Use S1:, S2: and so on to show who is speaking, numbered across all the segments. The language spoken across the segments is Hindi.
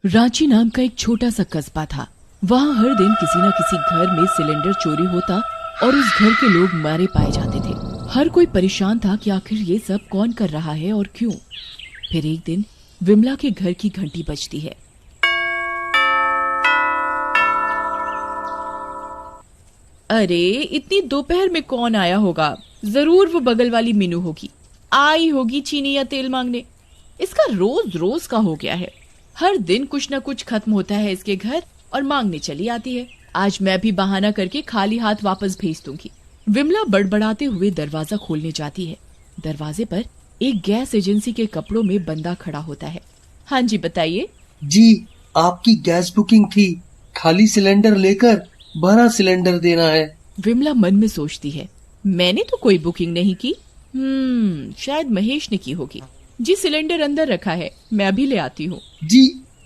S1: रांची नाम का एक छोटा सा कस्बा था। वहाँ हर दिन किसी न किसी घर में सिलेंडर चोरी होता और उस घर के लोग मारे पाए जाते थे। हर कोई परेशान था कि आखिर ये सब कौन कर रहा है और क्यों। फिर एक दिन विमला के घर की घंटी बजती है। अरे इतनी दोपहर में कौन आया होगा? जरूर वो बगल वाली मीनू होगी, आई होगी चीनी या तेल मांगने। इसका रोज रोज का हो गया है। हर दिन कुछ न कुछ खत्म होता है इसके घर और मांगने चली आती है। आज मैं भी बहाना करके खाली हाथ वापस भेज दूंगी। विमला बड़बड़ाते हुए दरवाजा खोलने जाती है। दरवाजे पर एक गैस एजेंसी के कपड़ों में बंदा खड़ा होता है। हाँ जी बताइए।
S2: जी, आपकी गैस बुकिंग थी। खाली सिलेंडर लेकर भरा सिलेंडर देना है।
S1: विमला मन में सोचती है, मैंने तो कोई बुकिंग नहीं की। शायद महेश ने की होगी। जी सिलेंडर अंदर रखा है, मैं अभी ले आती हूँ।
S2: जी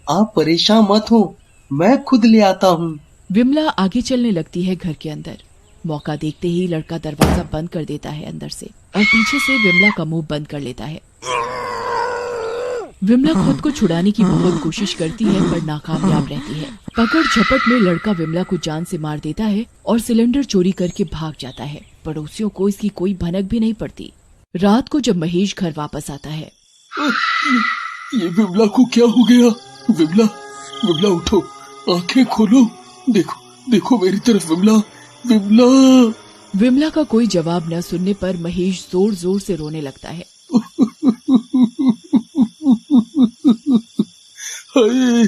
S2: आप परेशान मत हो, मैं खुद ले आता हूँ। विमला
S1: आगे चलने लगती है घर के अंदर। मौका देखते ही लड़का दरवाजा बंद कर देता है अंदर से और पीछे से विमला का मुंह बंद कर लेता है। विमला खुद को छुड़ाने की बहुत कोशिश करती है पर नाकामयाब रहती है। पकड़ झपट में लड़का विमला को जान से मार देता है और सिलेंडर चोरी करके भाग जाता है। पड़ोसियों को इसकी कोई भनक भी नहीं पड़ती। रात को जब महेश घर वापस आता है,
S2: ये विमला को क्या हो गया? विमला, विमला उठो, आंखें खोलो, देखो देखो मेरी तरफ। विमला, विमला।
S1: विमला का कोई जवाब न सुनने पर महेश जोर जोर से रोने लगता है।
S2: हाय,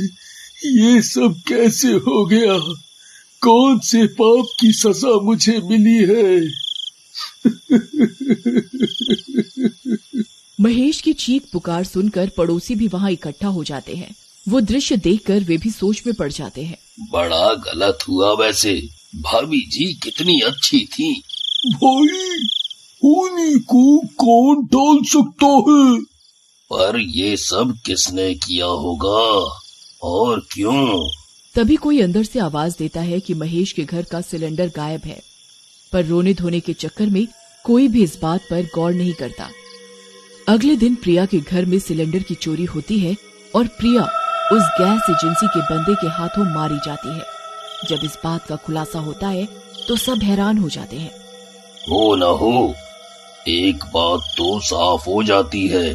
S2: ये सब कैसे हो गया? कौन से पाप की सजा मुझे मिली है?
S1: महेश की चीख पुकार सुनकर पड़ोसी भी वहाँ इकट्ठा हो जाते हैं। वो दृश्य देखकर वे भी सोच में पड़ जाते हैं।
S3: बड़ा गलत हुआ वैसे। भाभी जी कितनी अच्छी थी।
S2: भाई, उन्हीं को कौन टाल सकता है?
S3: पर ये सब किसने किया होगा और क्यों?
S1: तभी कोई अंदर से आवाज देता है कि महेश के घर का सिलेंडर गायब है। पर रोने धोने के चक्कर में कोई भी इस बात पर गौर नहीं करता। अगले दिन प्रिया के घर में सिलेंडर की चोरी होती है और प्रिया उस गैस एजेंसी के बंदे के हाथों मारी जाती है। जब इस बात का खुलासा होता है तो सब हैरान हो जाते हैं।
S3: हो न हो, एक बात तो साफ हो जाती है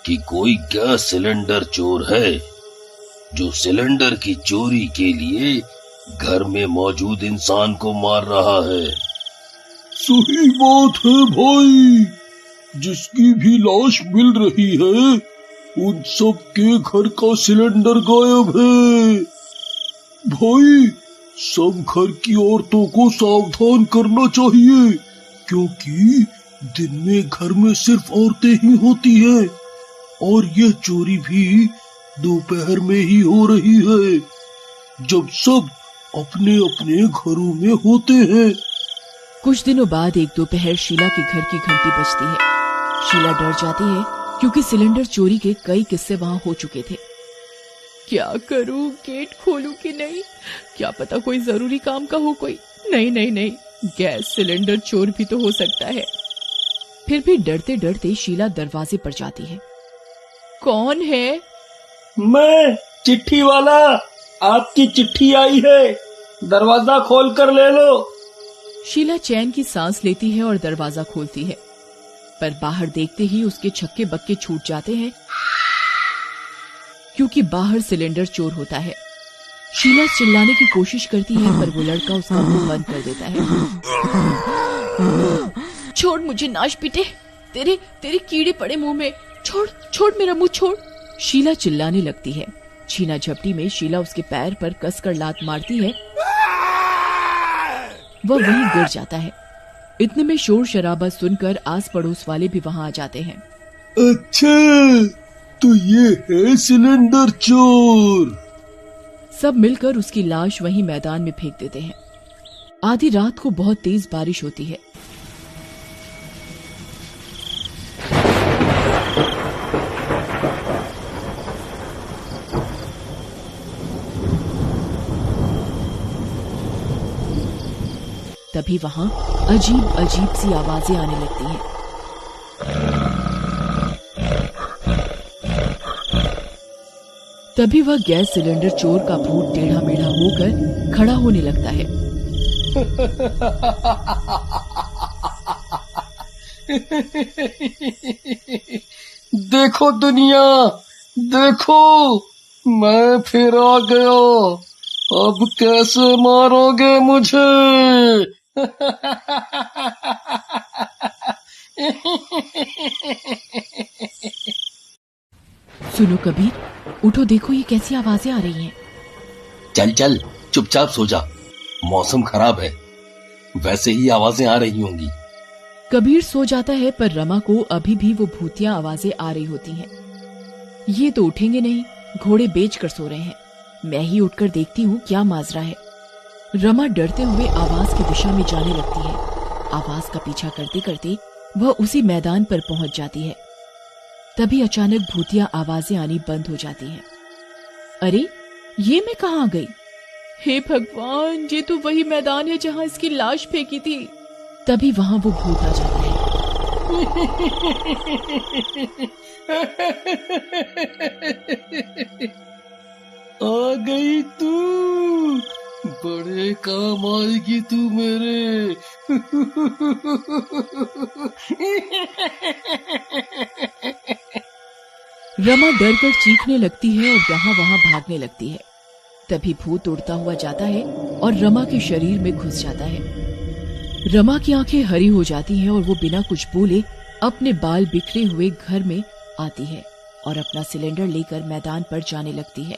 S3: कि कोई गैस सिलेंडर चोर है जो सिलेंडर की चोरी के लिए घर में मौजूद इंसान को मार रहा है।
S2: सही बात है भाई, जिसकी भी लाश मिल रही है उन सब के घर का सिलेंडर गायब है। भाई, सब घर की औरतों को सावधान करना चाहिए, क्योंकि दिन में घर में सिर्फ औरतें ही होती हैं और यह चोरी भी दोपहर में ही हो रही है, जब सब अपने अपने घरों में होते हैं।
S1: कुछ दिनों बाद एक दोपहर शीला के घर की घंटी बजती है। शीला डर जाती है क्योंकि सिलेंडर चोरी के कई किस्से वहाँ हो चुके थे। क्या करूं, गेट खोलूं कि नहीं? क्या पता कोई जरूरी काम का हो कोई। नहीं नहीं नहीं, गैस सिलेंडर चोर भी तो हो सकता है। फिर भी डरते डरते शीला दरवाजे पर जाती है। कौन है?
S4: मैं, चिट्ठी वाला। आपकी चिट्ठी आई है, दरवाजा खोल कर ले लो।
S1: शीला चैन की सांस लेती है और दरवाजा खोलती है, पर बाहर देखते ही उसके छक्के बक्के छूट जाते हैं क्योंकि बाहर सिलेंडर चोर होता है। शीला चिल्लाने की कोशिश करती है पर वो लड़का उसका मुंह बंद कर देता है। छोड़ मुझे नाश पीटे, तेरे कीड़े पड़े मुंह में। छोड़ छोड़ मेरा मुंह छोड़। शीला चिल्लाने लगती है। छीना झपटी में शीला उसके पैर पर कसकर लात मारती है। वह वहीं गिर जाता है। इतने में शोर शराबा सुनकर आस पड़ोस वाले भी वहां आ जाते हैं।
S2: अच्छा, तो ये है सिलेंडर चोर।
S1: सब मिलकर उसकी लाश वहीं मैदान में फेंक देते हैं। आधी रात को बहुत तेज बारिश होती है। तभी वहां अजीब अजीब सी आवाजें आने लगती हैं। तभी वह गैस सिलेंडर चोर का भूत टेढ़ा मेढ़ा होकर खड़ा होने लगता है।
S2: देखो दुनिया, देखो मैं फिर आ गया। अब कैसे मारोगे मुझे?
S1: सुनो कबीर, उठो, देखो ये कैसी आवाजें आ रही हैं।
S3: चल चल चुपचाप सो जा, मौसम खराब है, वैसे ही आवाजें आ रही होंगी।
S1: कबीर सो जाता है, पर रमा को अभी भी वो भूतिया आवाजें आ रही होती हैं। ये तो उठेंगे नहीं, घोड़े बेच कर सो रहे हैं। मैं ही उठकर देखती हूँ क्या माजरा है। रमा डरते हुए आवाज की दिशा में जाने लगती है। आवाज का पीछा करते करते वह उसी मैदान पर पहुंच जाती है। तभी अचानक भूतिया आवाजें आनी बंद हो जाती हैं। अरे ये मैं कहाँ गई? हे भगवान, ये तो वही मैदान है जहाँ इसकी लाश फेंकी थी। तभी वहां वो भूत आ जाता है।
S2: आ गई तू, बड़े काम आएगी तू मेरे।
S1: रमा डर कर चीखने लगती है और यहाँ वहां भागने लगती है। तभी भूत उड़ता हुआ जाता है और रमा के शरीर में घुस जाता है। रमा की आंखें हरी हो जाती हैं और वो बिना कुछ बोले अपने बाल बिखरे हुए घर में आती है और अपना सिलेंडर लेकर मैदान पर जाने लगती है।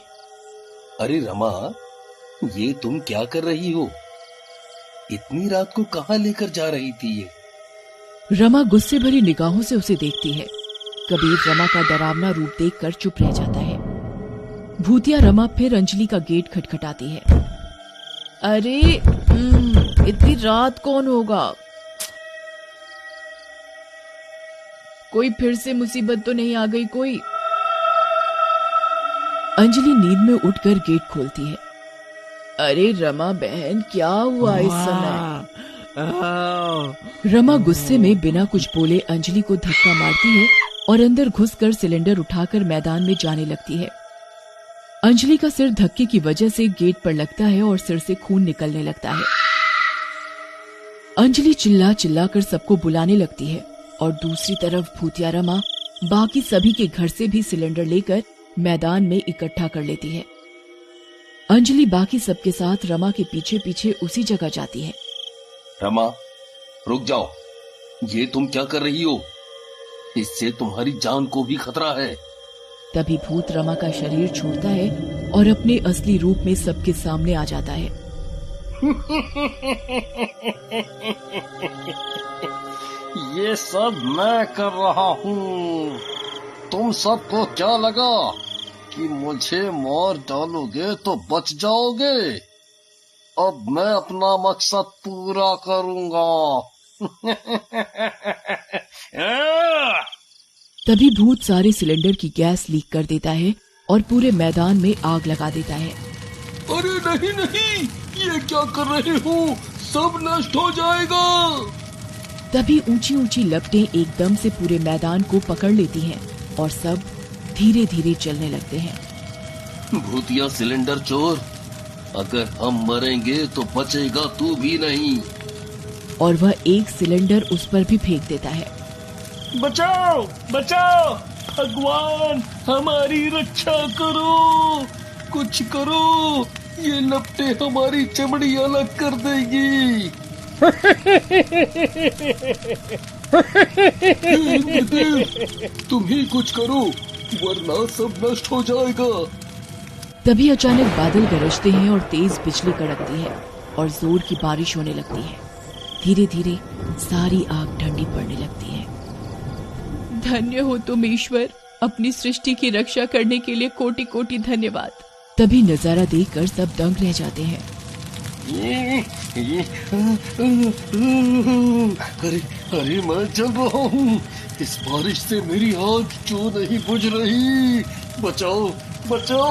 S3: अरे रमा, ये तुम क्या कर रही हो? इतनी रात को कहाँ लेकर जा रही थी ये?
S1: रमा गुस्से भरी निगाहों से उसे देखती है। कबीर रमा का डरावना रूप देखकर चुप रह जाता है। भूतिया रमा फिर अंजलि का गेट खटखटाती है। अरे इतनी रात कौन होगा? कोई फिर से मुसीबत तो नहीं आ गई कोई? अंजलि नींद में उठकर गेट खोलती है। अरे रमा बहन, क्या हुआ इस समय? रमा गुस्से में बिना कुछ बोले अंजलि को धक्का मारती है और अंदर घुसकर सिलेंडर उठाकर मैदान में जाने लगती है। अंजलि का सिर धक्के की वजह से गेट पर लगता है और सिर से खून निकलने लगता है। अंजलि चिल्ला चिल्ला कर सबको बुलाने लगती है और दूसरी तरफ भूतिया रमा बाकी सभी के घर से भी सिलेंडर लेकर मैदान में इकट्ठा कर लेती है। अंजलि बाकी सबके साथ रमा के पीछे पीछे उसी जगह जाती है।
S3: रमा रुक जाओ, ये तुम क्या कर रही हो? इससे तुम्हारी जान को भी खतरा है।
S1: तभी भूत रमा का शरीर छोड़ता है और अपने असली रूप में सबके सामने आ जाता है।
S2: ये सब मैं कर रहा हूँ। तुम सबको क्या लगा कि मुझे मार डालोगे तो बच जाओगे? अब मैं अपना मकसद पूरा करूंगा।
S1: तभी भूत सारे सिलेंडर की गैस लीक कर देता है और पूरे मैदान में आग लगा देता है।
S2: अरे नहीं नहीं, ये क्या कर रहे हो? सब नष्ट हो जाएगा।
S1: तभी ऊंची ऊंची लपटें एकदम से पूरे मैदान को पकड़ लेती हैं और सब धीरे धीरे चलने लगते हैं।
S3: भूतिया सिलेंडर चोर, अगर हम मरेंगे तो बचेगा तू भी नहीं।
S1: और वह एक सिलेंडर उस पर भी फेंक देता है।
S2: बचाओ बचाओ, भगवान हमारी रक्षा करो, कुछ करो, ये लपटें हमारी चमड़ी अलग कर देगी। तुम ही कुछ करो वरना सब नष्ट हो जाएगा।
S1: तभी अचानक बादल गरजते हैं और तेज बिजली कड़कती है और जोर की बारिश होने लगती है। धीरे धीरे सारी आग ठंडी पड़ने लगती है। धन्य हो तुम ईश्वर, अपनी सृष्टि की रक्षा करने के लिए कोटि कोटि धन्यवाद। तभी नजारा देखकर सब दंग रह जाते हैं।
S2: अरे अरे मैं जल रहा हूँ, इस बारिश से मेरी आग क्यों नहीं बुझ रही? बचाओ बचाओ।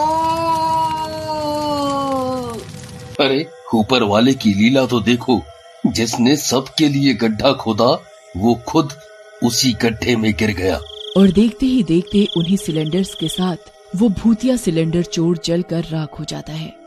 S3: अरे ऊपर वाले की लीला तो देखो, जिसने सबके लिए गड्ढा खोदा वो खुद उसी गड्ढे में गिर गया।
S1: और देखते ही देखते उन्हीं सिलेंडर्स के साथ वो भूतिया सिलेंडर चोर जलकर राख हो जाता है।